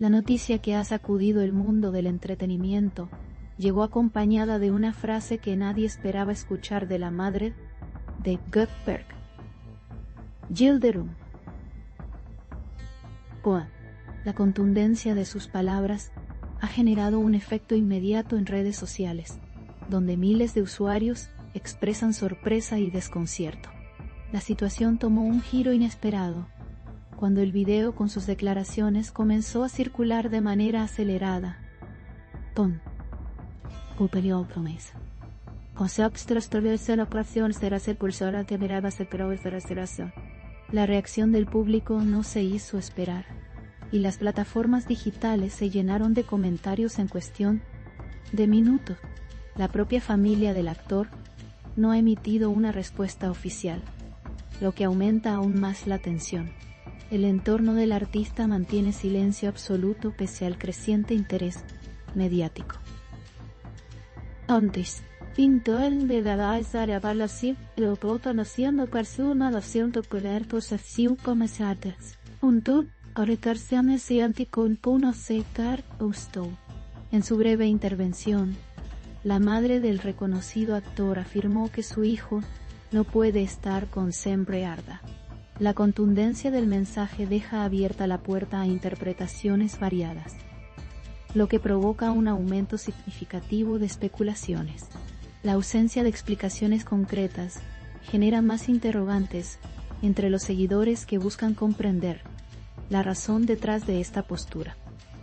La noticia que ha sacudido el mundo del entretenimiento llegó acompañada de una frase que nadie esperaba escuchar de la madre de Göteborg, Yildirim. La contundencia de sus palabras ha generado un efecto inmediato en redes sociales, donde miles de usuarios expresan sorpresa y desconcierto. La situación tomó un giro inesperado cuando el video con sus declaraciones comenzó a circular de manera acelerada. La reacción del público no se hizo esperar, y las plataformas digitales se llenaron de comentarios en cuestión de minutos. La propia familia del actor no ha emitido una respuesta oficial, lo que aumenta aún más la tensión. El entorno del artista mantiene silencio absoluto pese al creciente interés mediático. Antes, pintor de la evaluación de naciendo persona naciendo poder posesión comerciales. En su breve intervención, la madre del reconocido actor afirmó que su hijo no puede estar con Sembre Arda. La contundencia del mensaje deja abierta la puerta a interpretaciones variadas, lo que provoca un aumento significativo de especulaciones. La ausencia de explicaciones concretas genera más interrogantes entre los seguidores que buscan comprender la razón detrás de esta postura.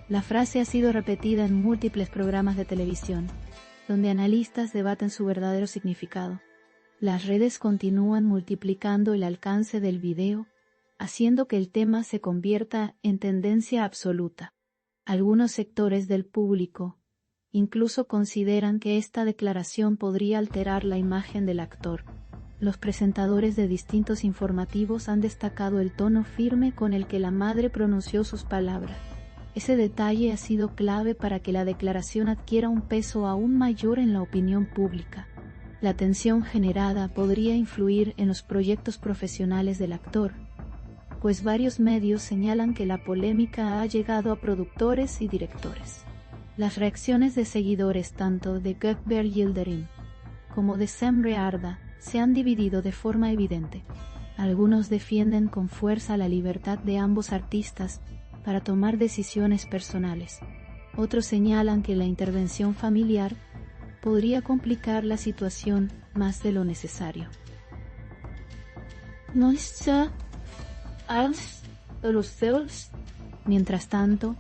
La frase ha sido repetida en múltiples programas de televisión, donde analistas debaten su verdadero significado. Las redes continúan multiplicando el alcance del video, haciendo que el tema se convierta en tendencia absoluta. Algunos sectores del público incluso consideran que esta declaración podría alterar la imagen del actor. Los presentadores de distintos informativos han destacado el tono firme con el que la madre pronunció sus palabras. Ese detalle ha sido clave para que la declaración adquiera un peso aún mayor en la opinión pública. La tensión generada podría influir en los proyectos profesionales del actor, pues varios medios señalan que la polémica ha llegado a productores y directores. Las reacciones de seguidores tanto de Göteborg Yildirim como de Sembre Arda se han dividido de forma evidente. Algunos defienden con fuerza la libertad de ambos artistas para tomar decisiones personales. Otros señalan que la intervención familiar podría complicar la situación más de lo necesario. Mientras tanto,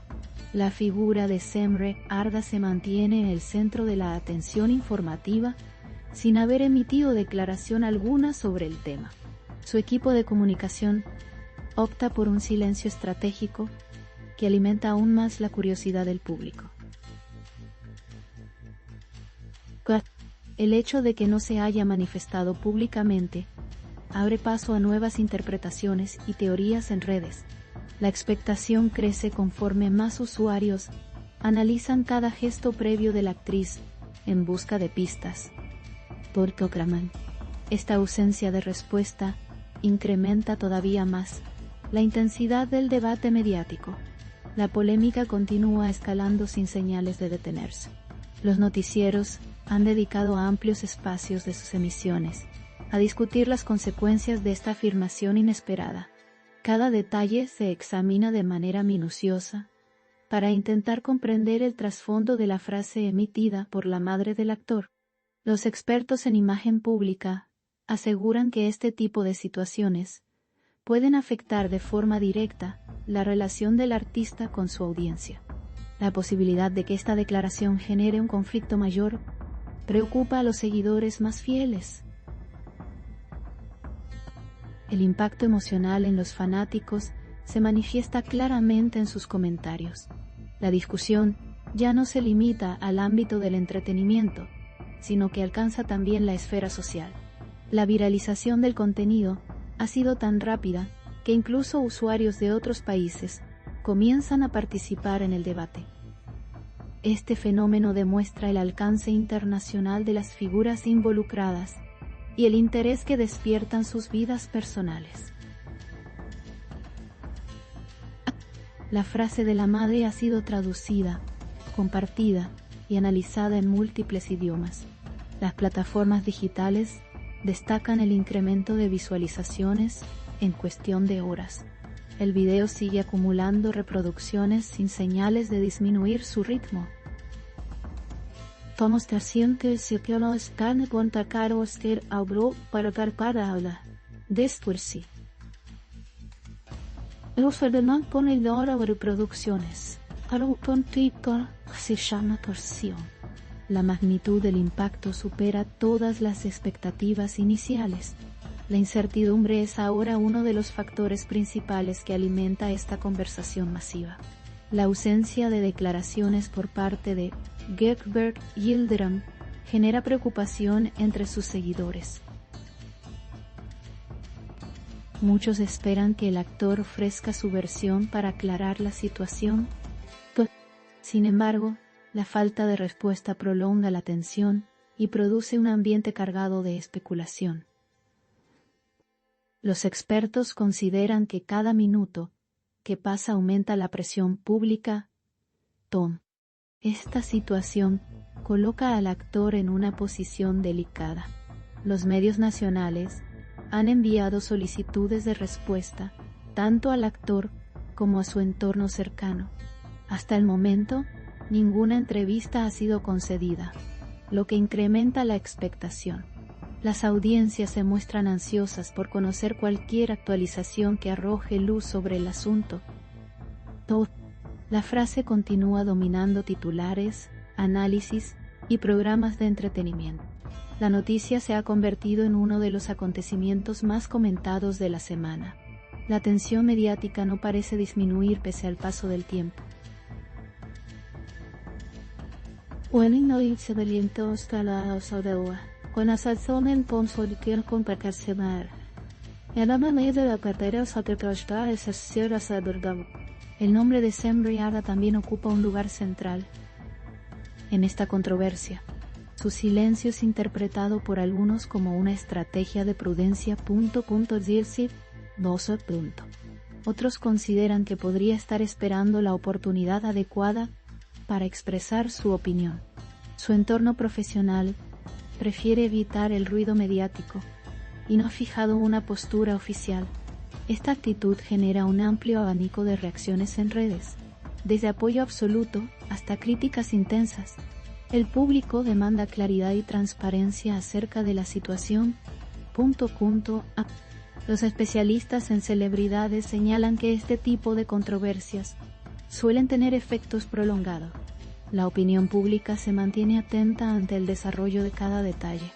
la figura de Sembre Arda se mantiene en el centro de la atención informativa sin haber emitido declaración alguna sobre el tema. Su equipo de comunicación opta por un silencio estratégico que alimenta aún más la curiosidad del público. El hecho de que no se haya manifestado públicamente abre paso a nuevas interpretaciones y teorías en redes. La expectación crece conforme más usuarios analizan cada gesto previo de la actriz en busca de pistas. Esta ausencia de respuesta incrementa todavía más la intensidad del debate mediático. La polémica continúa escalando sin señales de detenerse. Los noticieros han dedicado amplios espacios de sus emisiones a discutir las consecuencias de esta afirmación inesperada. Cada detalle se examina de manera minuciosa para intentar comprender el trasfondo de la frase emitida por la madre del actor. Los expertos en imagen pública aseguran que este tipo de situaciones pueden afectar de forma directa la relación del artista con su audiencia. La posibilidad de que esta declaración genere un conflicto mayor preocupa a los seguidores más fieles. El impacto emocional en los fanáticos se manifiesta claramente en sus comentarios. La discusión ya no se limita al ámbito del entretenimiento, sino que alcanza también la esfera social. La viralización del contenido ha sido tan rápida que incluso usuarios de otros países comienzan a participar en el debate. Este fenómeno demuestra el alcance internacional de las figuras involucradas y el interés que despiertan sus vidas personales. La frase de la madre ha sido traducida, compartida y analizada en múltiples idiomas. Las plataformas digitales destacan el incremento de visualizaciones en cuestión de horas. El video sigue acumulando reproducciones sin señales de disminuir su ritmo. Thomas Terciente se quedó están contra caro ster abro para hablar. Después sí. Los ordenan poner de reproducciones. Se llama torsión. La magnitud del impacto supera todas las expectativas iniciales. La incertidumbre es ahora uno de los factores principales que alimenta esta conversación masiva. La ausencia de declaraciones por parte de Gerbert Yildirim genera preocupación entre sus seguidores. Muchos esperan que el actor ofrezca su versión para aclarar la situación. Sin embargo, la falta de respuesta prolonga la tensión y produce un ambiente cargado de especulación. Los expertos consideran que cada minuto que pasa aumenta la presión pública. Esta situación coloca al actor en una posición delicada. Los medios nacionales han enviado solicitudes de respuesta, tanto al actor como a su entorno cercano. Hasta el momento, ninguna entrevista ha sido concedida, lo que incrementa la expectación. Las audiencias se muestran ansiosas por conocer cualquier actualización que arroje luz sobre el asunto. La frase continúa dominando titulares, análisis y programas de entretenimiento. La noticia se ha convertido en uno de los acontecimientos más comentados de la semana. La atención mediática no parece disminuir pese al paso del tiempo. Con asalzonen ponsolker con percarcenar. El nombre de Sembre Arda también ocupa un lugar central en esta controversia. Su silencio es interpretado por algunos como una estrategia de prudencia. Otros consideran que podría estar esperando la oportunidad adecuada para expresar su opinión. Su entorno profesional prefiere evitar el ruido mediático y no ha fijado una postura oficial. Esta actitud genera un amplio abanico de reacciones en redes, desde apoyo absoluto hasta críticas intensas. El público demanda claridad y transparencia acerca de la situación. Los especialistas en celebridades señalan que este tipo de controversias suelen tener efectos prolongados. La opinión pública se mantiene atenta ante el desarrollo de cada detalle.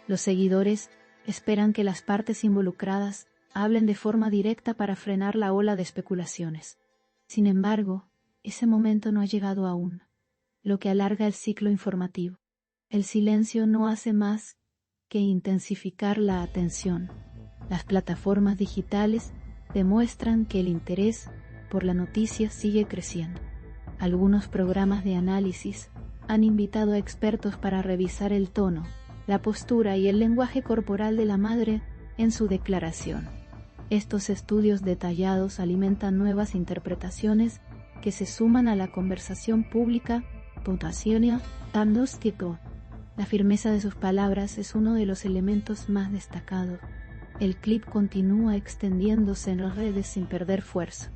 Los seguidores esperan que las partes involucradas hablen de forma directa para frenar la ola de especulaciones. Sin embargo, ese momento no ha llegado aún, lo que alarga el ciclo informativo. El silencio no hace más que intensificar la atención. Las plataformas digitales demuestran que el interés por la noticia sigue creciendo. Algunos programas de análisis han invitado a expertos para revisar el tono, la postura y el lenguaje corporal de la madre en su declaración. Estos estudios detallados alimentan nuevas interpretaciones que se suman a la conversación pública. La firmeza de sus palabras es uno de los elementos más destacados. El clip continúa extendiéndose en las redes sin perder fuerza.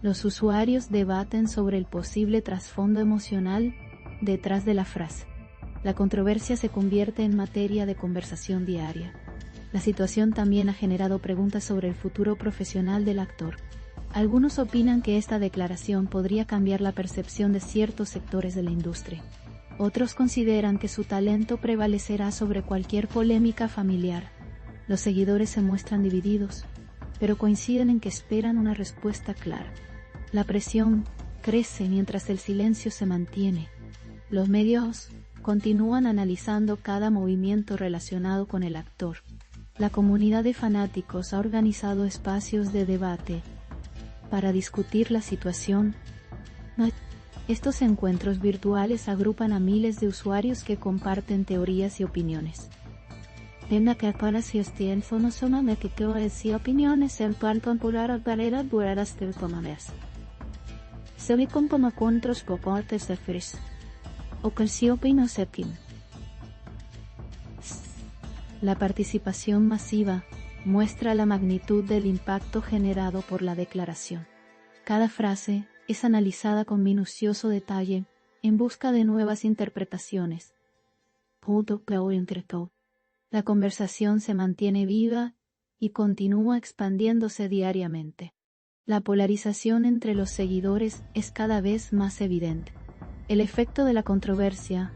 Los usuarios debaten sobre el posible trasfondo emocional detrás de la frase. La controversia se convierte en materia de conversación diaria. La situación también ha generado preguntas sobre el futuro profesional del actor. Algunos opinan que esta declaración podría cambiar la percepción de ciertos sectores de la industria. Otros consideran que su talento prevalecerá sobre cualquier polémica familiar. Los seguidores se muestran divididos, pero coinciden en que esperan una respuesta clara. La presión crece mientras el silencio se mantiene. Los medios continúan analizando cada movimiento relacionado con el actor. La comunidad de fanáticos ha organizado espacios de debate para discutir la situación. Estos encuentros virtuales agrupan a miles de usuarios que comparten teorías y opiniones. Se ve como contras proportes de fris. Ocasión septim. La participación masiva muestra la magnitud del impacto generado por la declaración. Cada frase es analizada con minucioso detalle en busca de nuevas interpretaciones. La conversación se mantiene viva y continúa expandiéndose diariamente. La polarización entre los seguidores es cada vez más evidente. El efecto de la controversia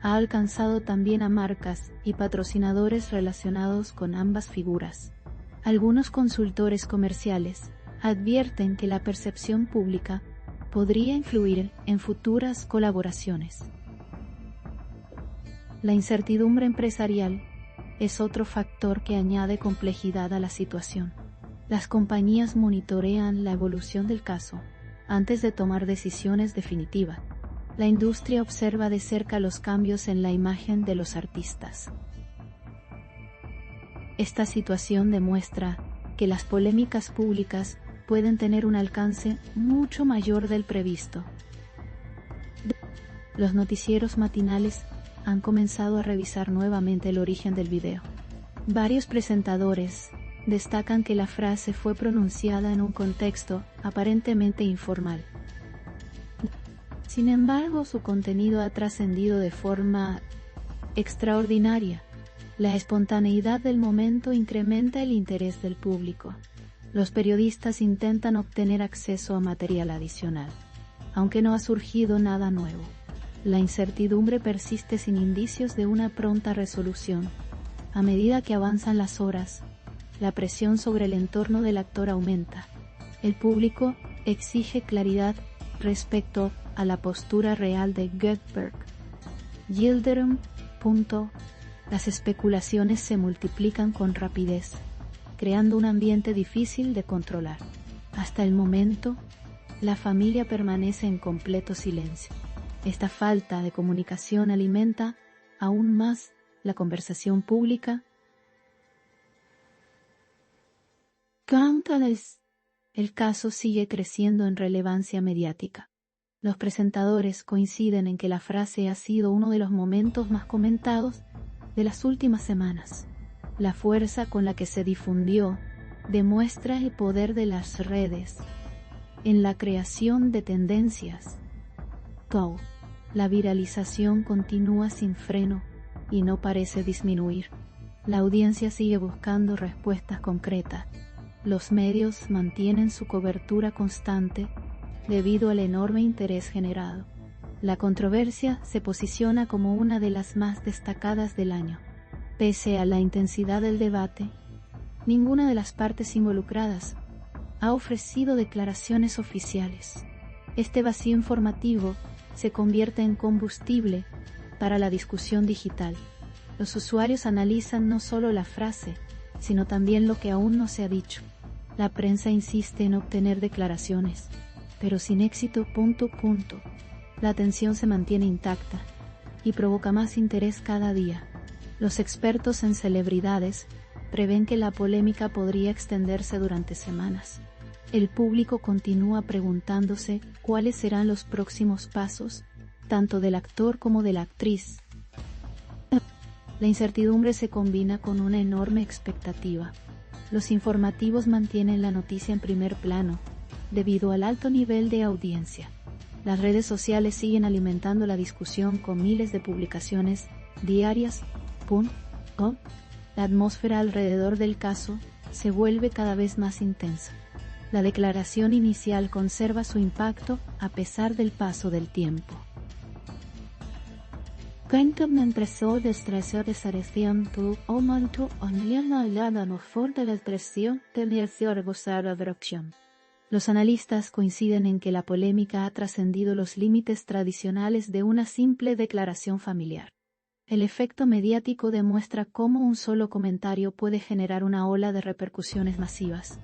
ha alcanzado también a marcas y patrocinadores relacionados con ambas figuras. Algunos consultores comerciales advierten que la percepción pública podría influir en futuras colaboraciones. La incertidumbre empresarial es otro factor que añade complejidad a la situación. Las compañías monitorean la evolución del caso antes de tomar decisiones definitivas. La industria observa de cerca los cambios en la imagen de los artistas. Esta situación demuestra que las polémicas públicas pueden tener un alcance mucho mayor del previsto. Los noticieros matinales han comenzado a revisar nuevamente el origen del video. Varios presentadores destacan que la frase fue pronunciada en un contexto aparentemente informal. Sin embargo, su contenido ha trascendido de forma extraordinaria. La espontaneidad del momento incrementa el interés del público. Los periodistas intentan obtener acceso a material adicional, aunque no ha surgido nada nuevo. La incertidumbre persiste sin indicios de una pronta resolución. A medida que avanzan las horas, la presión sobre el entorno del actor aumenta. El público exige claridad respecto a la postura real de Göteborg. Yildirim. Las especulaciones se multiplican con rapidez, creando un ambiente difícil de controlar. Hasta el momento, la familia permanece en completo silencio. Esta falta de comunicación alimenta aún más la conversación pública. El caso sigue creciendo en relevancia mediática. Los presentadores coinciden en que la frase ha sido uno de los momentos más comentados de las últimas semanas. La fuerza con la que se difundió demuestra el poder de las redes en la creación de tendencias. La viralización continúa sin freno y no parece disminuir. La audiencia sigue buscando respuestas concretas. Los medios mantienen su cobertura constante debido al enorme interés generado. La controversia se posiciona como una de las más destacadas del año. Pese a la intensidad del debate, ninguna de las partes involucradas ha ofrecido declaraciones oficiales. Este vacío informativo se convierte en combustible para la discusión digital. Los usuarios analizan no solo la frase, sino también lo que aún no se ha dicho. La prensa insiste en obtener declaraciones, pero sin éxito. La atención se mantiene intacta y provoca más interés cada día. Los expertos en celebridades prevén que la polémica podría extenderse durante semanas. El público continúa preguntándose cuáles serán los próximos pasos, tanto del actor como de la actriz. La incertidumbre se combina con una enorme expectativa. Los informativos mantienen la noticia en primer plano, debido al alto nivel de audiencia. Las redes sociales siguen alimentando la discusión con miles de publicaciones diarias. La atmósfera alrededor del caso se vuelve cada vez más intensa. La declaración inicial conserva su impacto a pesar del paso del tiempo. Los analistas coinciden en que la polémica ha trascendido los límites tradicionales de una simple declaración familiar. El efecto mediático demuestra cómo un solo comentario puede generar una ola de repercusiones masivas.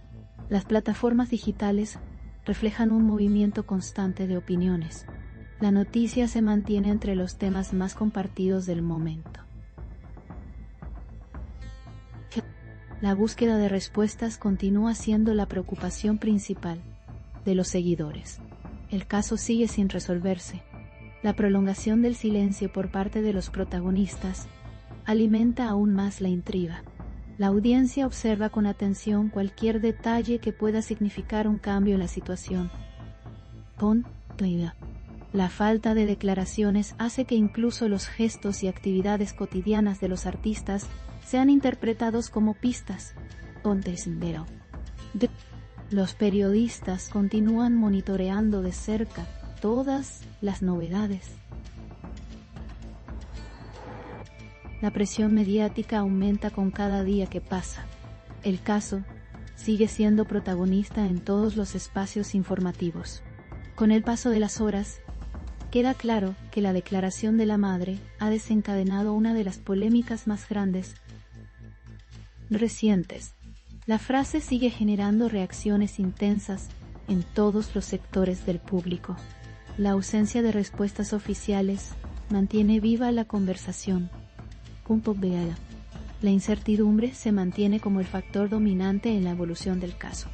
Las plataformas digitales reflejan un movimiento constante de opiniones. La noticia se mantiene entre los temas más compartidos del momento. La búsqueda de respuestas continúa siendo la preocupación principal de los seguidores. El caso sigue sin resolverse. La prolongación del silencio por parte de los protagonistas alimenta aún más la intriga. La audiencia observa con atención cualquier detalle que pueda significar un cambio en la situación. La falta de declaraciones hace que incluso los gestos y actividades cotidianas de los artistas sean interpretados como pistas. Los periodistas continúan monitoreando de cerca todas las novedades. La presión mediática aumenta con cada día que pasa. El caso sigue siendo protagonista en todos los espacios informativos. Con el paso de las horas, queda claro que la declaración de la madre ha desencadenado una de las polémicas más grandes recientes. La frase sigue generando reacciones intensas en todos los sectores del público. La ausencia de respuestas oficiales mantiene viva la conversación. La incertidumbre se mantiene como el factor dominante en la evolución del caso.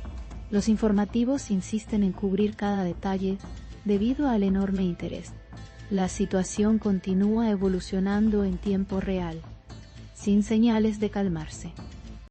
Los informativos insisten en cubrir cada detalle debido al enorme interés. La situación continúa evolucionando en tiempo real, sin señales de calmarse.